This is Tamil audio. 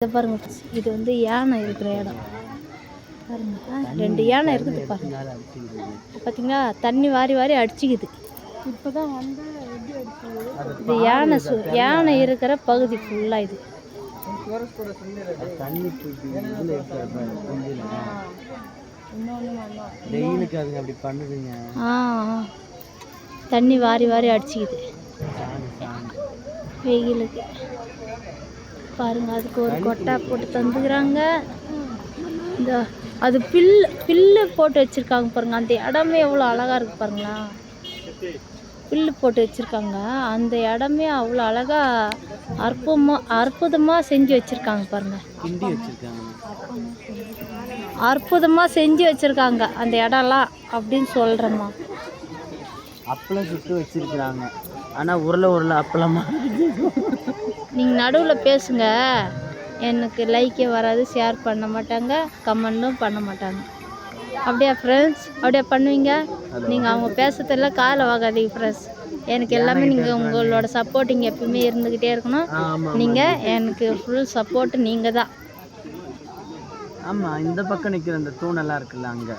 இதை பாருங்க, இது வந்து யானை இருக்கிற இடம் பாருங்க. 2 யானை இருக்குது பாருங்க. பார்த்தீங்களா, தண்ணி வாரி வாரி அடிச்சுக்குது. இப்போதான் வந்து எப்படி அடிச்சுக்குது. இது யானை இருக்கிற பகுதி ஃபுல்லாக இது. தண்ணி வாரி வாரி அடிச்சுக்குது வெயிலுக்கு பாருங்க. அதுக்கு ஒரு கொட்டை போட்டு தந்துக்கிறாங்க. இந்த அது பில்லு போட்டு வச்சுருக்காங்க பாருங்க. அந்த இடமே எவ்வளோ அழகாக இருக்குது பாருங்களா. பில்லு போட்டு வச்சுருக்காங்க. அந்த இடமே அவ்வளோ அழகாக அற்புதமாக செஞ்சு வச்சுருக்காங்க பாருங்க. அற்புதமாக செஞ்சு வச்சுருக்காங்க அந்த இடம்லாம் அப்படின்னு சொல்கிறேம்மா. அப்பளம் சுட்டு வச்சுருக்குறாங்க. ஆனால் உருளை அப்பளமா. நீங்கள் நடுவில் பேசுங்க. எனக்கு லைக்கே வராது, ஷேர் பண்ண மாட்டாங்க, கமெண்ட்டும் பண்ண மாட்டாங்க. அப்படியா ஃப்ரெண்ட்ஸ்? அப்படியே பண்ணுவீங்க நீங்கள். அவங்க பேசுறதெல்லாம் காதில் வாங்காதீங்க ஃப்ரெண்ட்ஸ். எனக்கு எல்லாமே நீங்கள் உங்களோட சப்போர்ட்டிங் எப்பவுமே இருந்துக்கிட்டே இருக்கணும். நீங்கள் எனக்கு ஃபுல் சப்போர்ட்டு நீங்கள் தான். ஆமாம், இந்த பக்கம் நிற்கிற அந்த தூணெல்லாம் இருக்குல்ல, அங்கே